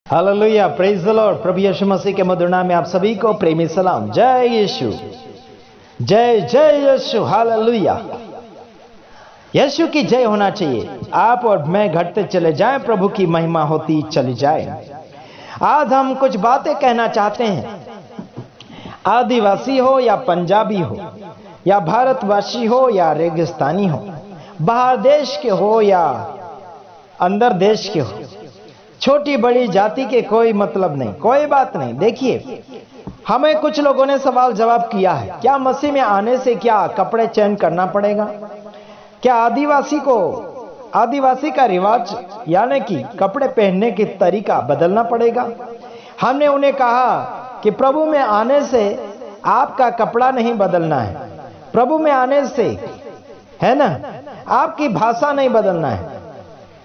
Hallelujah, praise the lord. प्रभु यीशु मसीह के मधुर नाम में आप सभी को प्रेमी सलाम। जय यीशु, जय जय यीशु, हालेलुया। यीशु की जय होना चाहिए। आप और मैं घटते चले जाएं, प्रभु की महिमा होती चली जाए। आज हम कुछ बातें कहना चाहते हैं। आदिवासी हो या पंजाबी हो, या भारतवासी हो या रेगिस्तानी हो, बाहर देश के हो या अंदर देश के हो, छोटी बड़ी जाति के कोई मतलब नहीं, कोई बात नहीं। देखिए, हमें कुछ लोगों ने सवाल जवाब किया है, क्या मसीह में आने से क्या कपड़े चेंज करना पड़ेगा? क्या आदिवासी का रिवाज यानी कि कपड़े पहनने की तरीका बदलना पड़ेगा? हमने उन्हें कहा कि प्रभु में आने से आपका कपड़ा नहीं बदलना है, प्रभु में आने से, है ना, आपकी भाषा नहीं बदलना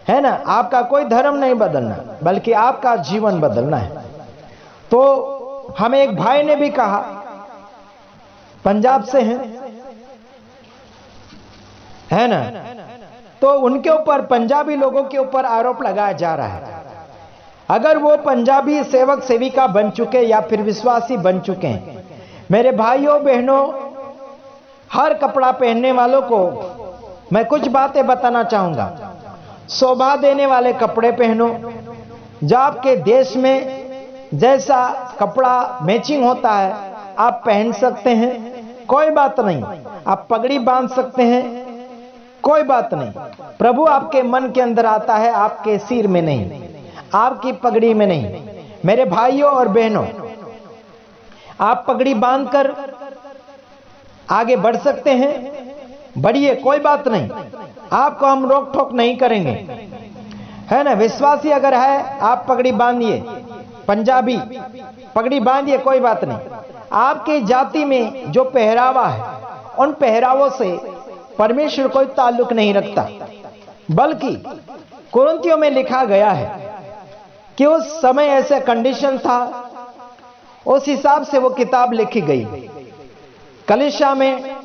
है ना, आपका कोई धर्म नहीं बदलना, बल्कि आपका जीवन बदलना है। तो हमें एक भाई ने भी कहा, पंजाब से हैं, है ना, तो उनके ऊपर, पंजाबी लोगों के ऊपर आरोप लगाया जा रहा है। अगर वो पंजाबी सेवक सेविका बन चुके या फिर विश्वासी बन चुके हैं, मेरे भाइयों बहनों, हर कपड़ा पहनने वालों को मैं कुछ बातें बताना चाहूंगा। शोभा देने वाले कपड़े पहनो, जो आपके देश में जैसा कपड़ा मैचिंग होता है आप पहन सकते हैं, कोई बात नहीं। आप पगड़ी बांध सकते हैं, कोई बात नहीं। प्रभु आपके मन के अंदर आता है, आपके सिर में नहीं, आपकी पगड़ी में नहीं। मेरे भाइयों और बहनों, आप पगड़ी बांधकर आगे बढ़ सकते हैं, बढ़िए, कोई बात नहीं। आपको हम रोक टोक नहीं करेंगे, है ना। विश्वासी अगर है, आप पगड़ी बांधिए, पंजाबी पगड़ी बांधिए, कोई बात नहीं। आपकी जाति में जो पहरावा है, उन पहरावों से परमेश्वर कोई ताल्लुक नहीं रखता, बल्कि कुरिन्थियों में लिखा गया है कि उस समय ऐसे कंडीशन था, उस हिसाब से वो किताब लिखी गई। कलीसिया में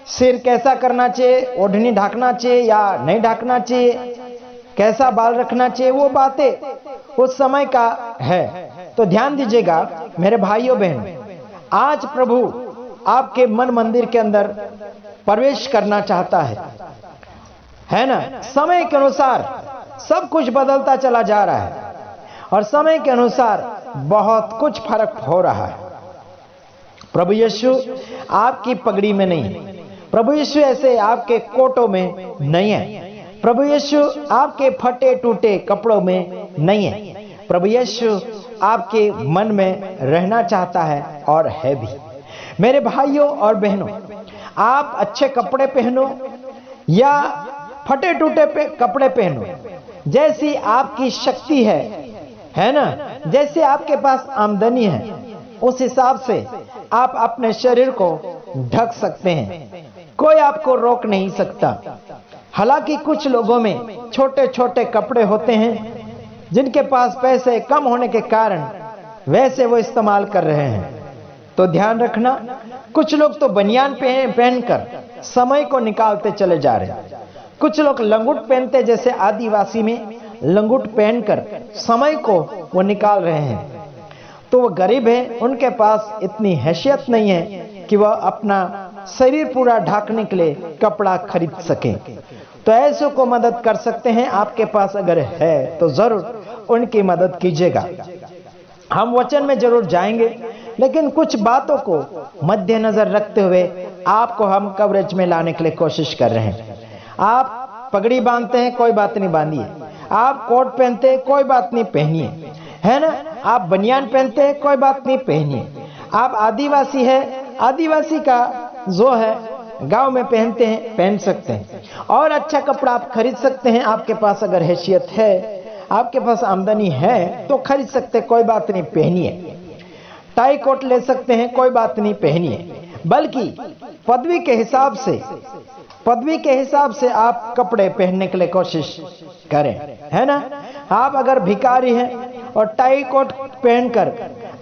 सिर कैसा करना चाहिए, ओढ़नी ढाकना चाहिए या नहीं ढाकना चाहिए, कैसा बाल रखना चाहिए, वो बातें उस समय का है। तो ध्यान दीजिएगा मेरे भाइयों बहनों, आज प्रभु आपके मन मंदिर के अंदर प्रवेश करना चाहता है ना। समय के अनुसार सब कुछ बदलता चला जा रहा है और समय के अनुसार बहुत कुछ फर्क हो रहा है। प्रभु यीशु आपकी पगड़ी में नहीं, प्रभु यीशु ऐसे आपके कोटों में नहीं है, प्रभु यीशु आपके फटे टूटे कपड़ों में नहीं है। प्रभु यीशु आपके मन में रहना चाहता है और है भी। मेरे भाइयों और बहनों, आप अच्छे कपड़े पहनो या फटे टूटे कपड़े पहनो, जैसी आपकी शक्ति है ना, जैसे आपके पास आमदनी है, उस हिसाब से आप अपने शरीर को ढक सकते हैं, कोई आपको रोक नहीं सकता। हालांकि कुछ लोगों में छोटे छोटे कपड़े होते हैं, जिनके पास पैसे कम होने के कारण वैसे वो इस्तेमाल कर रहे हैं। तो ध्यान रखना, कुछ लोग तो बनियान पहनकर समय को निकालते चले जा रहे हैं, कुछ लोग लंगोट पहनते, जैसे आदिवासी में लंगोट पहनकर समय को वो निकाल रहे हैं। तो वो गरीब है, उनके पास इतनी हैसियत नहीं है कि वह अपना शरीर पूरा ढाकने के लिए कपड़ा खरीद सके। तो ऐसों को मदद कर सकते हैं, आपके पास अगर है तो जरूर उनकी मदद कीजिएगा। हम वचन में जरूर जाएंगे, लेकिन कुछ बातों को मद्देनजर रखते हुए आपको हम कवरेज में लाने के लिए कोशिश कर रहे हैं। आप पगड़ी बांधते हैं, कोई बात नहीं, बांधिए। आप कोट पहनते हैं, कोई बात नहीं, पहनिए, है ना। आप बनियान पहनते हैं, कोई बात नहीं, पहनिए। आप आदिवासी है, आदिवासी का जो है गांव में पहनते हैं, पहन सकते हैं। और अच्छा कपड़ा आप खरीद सकते हैं, आपके पास अगर हैसियत है, आपके पास आमदनी है तो खरीद सकते हैं, कोई बात नहीं, पहनिए। टाई कोट ले सकते हैं, कोई बात नहीं, पहनिए। बल्कि पदवी के हिसाब से आप कपड़े पहनने के लिए कोशिश करें, है ना। आप अगर भिखारी हैं और टाई कोट पहनकर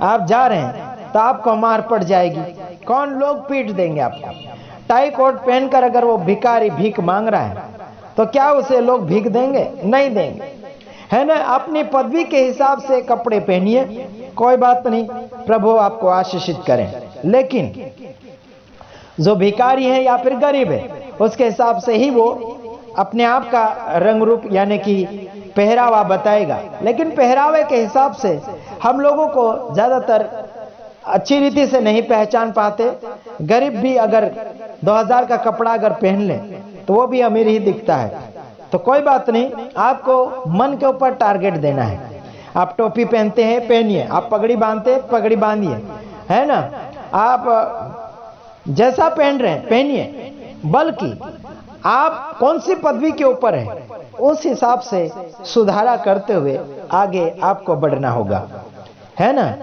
आप जा रहे हैं तो आपको मार पड़ जाएगी, कौन लोग पीट देंगे आपको। टाई कोट पहनकर अगर वो भिखारी भीख मांग रहा है तो क्या उसे लोग भीख देंगे? नहीं देंगे, है ना, अपनी पदवी के हिसाब से कपड़े पहनिए, कोई बात नहीं, प्रभु आपको आशीषित करें। लेकिन जो भिखारी है या फिर गरीब है, उसके हिसाब से ही वो अपने आप का रंग रूप यानी कि पहरावा बताएगा। लेकिन पहरावे के हिसाब से हम लोगों को ज्यादातर अच्छी रीति से नहीं पहचान पाते। गरीब भी अगर 2000 का कपड़ा अगर पहन ले तो वो भी अमीर ही दिखता है। तो कोई बात नहीं, आपको मन के ऊपर टारगेट देना है। आप टोपी पहनते हैं, पहनिए, आप पगड़ी बांधते हैं, पगड़ी बांधिए, है ना, आप जैसा पहन रहे हैं पहनिए, बल्कि आप कौन सी पदवी के ऊपर है उस हिसाब से सुधारा करते हुए आगे आपको बढ़ना होगा, है ना।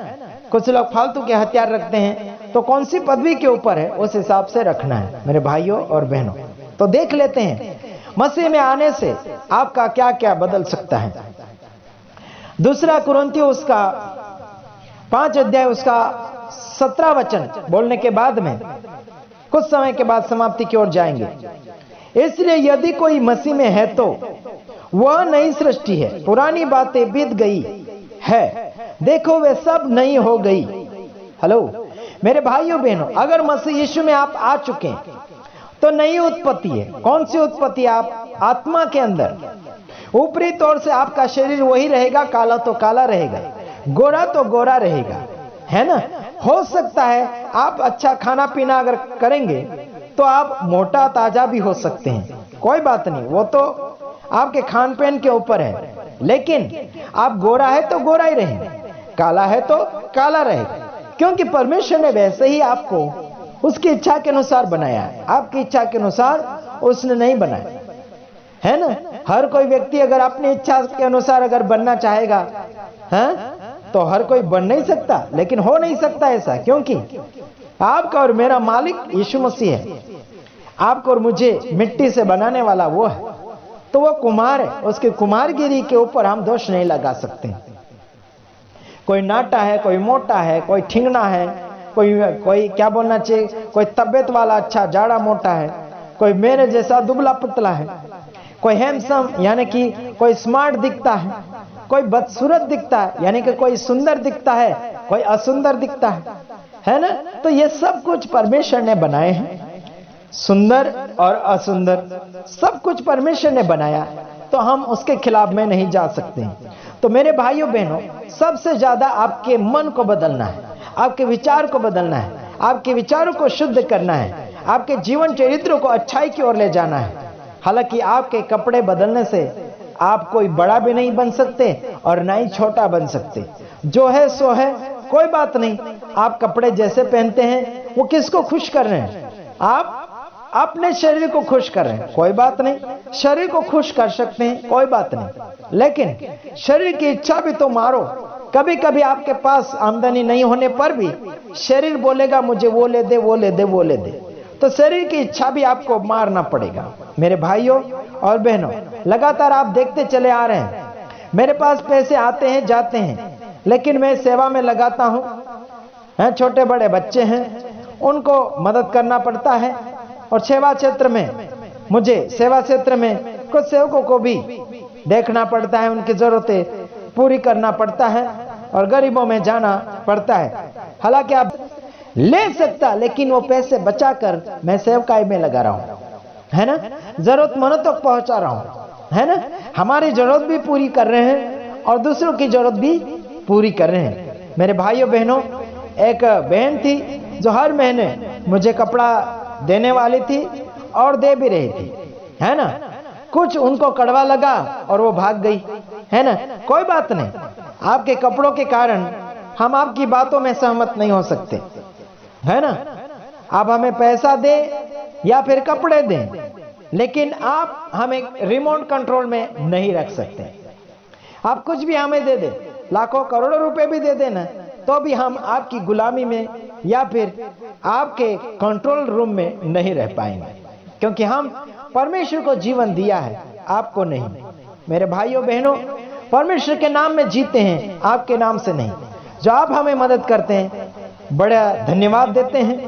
कुछ लोग फालतू के हथियार रखते हैं, तो कौन सी पदवी के ऊपर है उस हिसाब से रखना है मेरे भाइयों और बहनों। तो देख लेते हैं मसीह में आने से आपका क्या क्या बदल सकता है। दूसरा कुरिन्थियों उसका 5 अध्याय उसका 17 वचन बोलने के बाद में कुछ समय के बाद समाप्ति की ओर जाएंगे। इसलिए यदि कोई मसीह में है तो वह नई सृष्टि है, पुरानी बातें बीत गई है, देखो वे सब नई हो गई। हेलो मेरे भाइयों बहनों, अगर मसीह यीशु में आप आ चुके हैं तो नई उत्पत्ति है। कौन सी उत्पत्ति? आप आत्मा के अंदर। ऊपरी तौर से आपका शरीर वही रहेगा, काला तो काला रहेगा, गोरा तो गोरा रहेगा, है ना। हो सकता है आप अच्छा खाना पीना अगर करेंगे तो आप मोटा ताजा भी हो सकते हैं, कोई बात नहीं, वो तो आपके खान पीन के ऊपर है। लेकिन आप गोरा है तो गोरा ही रहेंगे, काला है तो काला रहेगा, क्योंकि परमेश्वर ने वैसे ही आपको उसकी इच्छा के अनुसार बनाया है। आपकी इच्छा के अनुसार उसने नहीं बनाया, है ना। हर कोई व्यक्ति अगर अपनी इच्छा के अनुसार अगर बनना चाहेगा, है तो हर कोई बन नहीं सकता, लेकिन हो नहीं सकता ऐसा, क्योंकि आपका और मेरा मालिक यीशु मसीह है। आपको और मुझे मिट्टी से बनाने वाला वो है, तो वो कुम्हार है, उसकी कुम्हारगिरी के ऊपर हम दोष नहीं लगा सकते। कोई नाटा है, कोई मोटा है, कोई ठिंगना है, कोई क्या बोलना चाहिए, कोई तबीयत वाला अच्छा जाड़ा मोटा है, कोई मेरे जैसा दुबला पतला है, कोई हैंडसम यानी कि कोई स्मार्ट दिखता है, कोई बदसूरत दिखता है यानी कि कोई सुंदर दिखता है, कोई असुंदर दिखता है ना। तो ये सब कुछ परमेश्वर ने बनाए हैं, सुंदर और असुंदर सब कुछ परमेश्वर ने बनाया, तो हम उसके खिलाफ में नहीं जा सकते। तो मेरे भाइयों बहनों, सबसे ज्यादा आपके मन को बदलना है, आपके विचार को बदलना है, आपके विचारों को शुद्ध करना है, आपके जीवन चरित्र को अच्छाई की ओर ले जाना है। हालांकि आपके कपड़े बदलने से आप कोई बड़ा भी नहीं बन सकते और ना ही छोटा बन सकते। जो है सो है, कोई बात नहीं। आप कपड़े जैसे पहनते हैं वो किसको खुश कर रहे हैं? आप अपने शरीर को खुश कर रहे हैं, कोई बात नहीं। शरीर को खुश कर सकते हैं, कोई बात नहीं, लेकिन शरीर की इच्छा भी तो मारो। कभी कभी आपके पास आमदनी नहीं होने पर भी शरीर बोलेगा मुझे वो ले दे, वो ले दे, वो ले दे, तो शरीर की इच्छा भी आपको मारना पड़ेगा। मेरे भाइयों और बहनों, लगातार आप देखते चले आ रहे हैं, मेरे पास पैसे आते हैं जाते हैं, लेकिन मैं सेवा में लगाता हूं। छोटे बड़े बच्चे हैं, उनको मदद करना पड़ता है, और सेवा क्षेत्र में मुझे सेवा क्षेत्र में कुछ सेवकों को भी देखना पड़ता है, उनकी जरूरतें पूरी करना पड़ता है, और गरीबों में जाना पड़ता है। हालांकि आप ले सकता, लेकिन वो पैसे बचाकर मैं सेवकाई में लगा रहा हूं, है ना, जरूरतमंदों तक पहुंचा रहा हूं, है ना। हमारी जरूरत भी पूरी कर रहे हैं और दूसरों की जरूरत भी पूरी कर रहे हैं। मेरे भाइयों बहनों, एक बहन थी जो हर महीने मुझे कपड़ा देने वाली थी और दे भी रही थी, है ना। कुछ उनको कड़वा लगा और वो भाग गई, है ना। कोई बात नहीं, आपके कपड़ों के कारण हम आपकी बातों में सहमत नहीं हो सकते, है ना। आप हमें पैसा दें या फिर कपड़े दें, लेकिन आप हमें रिमोट कंट्रोल में नहीं रख सकते। आप कुछ भी हमें दे दे, लाखों करोड़ों रुपए भी दे देना, तो भी हम आपकी गुलामी में या फिर आपके कंट्रोल रूम में नहीं रह पाएंगे, क्योंकि हम परमेश्वर को जीवन दिया है, आपको नहीं। मेरे भाइयों बहनों, परमेश्वर के नाम में जीते हैं, आपके नाम से नहीं। जो आप हमें मदद करते हैं, बड़ा धन्यवाद देते हैं,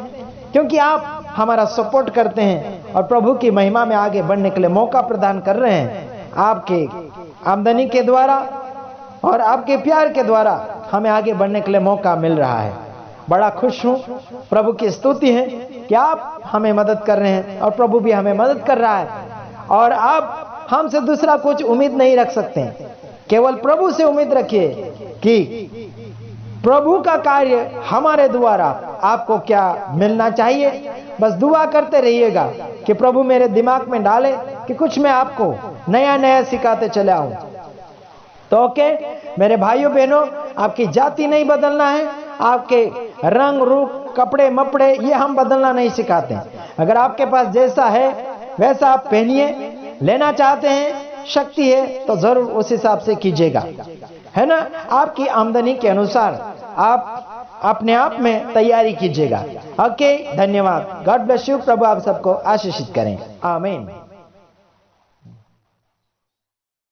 क्योंकि आप हमारा सपोर्ट करते हैं और प्रभु की महिमा में आगे बढ़ने के लिए मौका प्रदान कर रहे हैं। आपके आमदनी के द्वारा और आपके प्यार के द्वारा हमें आगे बढ़ने के लिए मौका मिल रहा है। बड़ा खुश हूं, प्रभु की स्तुति है कि आप हमें मदद कर रहे हैं और प्रभु भी हमें मदद कर रहा है। और आप हमसे दूसरा कुछ उम्मीद नहीं रख सकते, केवल प्रभु से उम्मीद रखिए कि प्रभु का कार्य हमारे द्वारा आपको क्या मिलना चाहिए। बस दुआ करते रहिएगा कि प्रभु मेरे दिमाग में डाले कि कुछ मैं आपको नया नया सिखाते चले आऊं। तो ओके मेरे भाइयों बहनों, आपकी जाति नहीं बदलना है, आपके रंग रूप कपड़े मपड़े ये हम बदलना नहीं सिखाते। अगर आपके पास जैसा है वैसा आप पहनिए, लेना चाहते हैं शक्ति है तो जरूर उस हिसाब से कीजिएगा, है ना। आपकी आमदनी के अनुसार आप अपने आप में तैयारी कीजिएगा। ओके, धन्यवाद। God bless you. प्रभु आप सबको आशीषित करें। आमीन।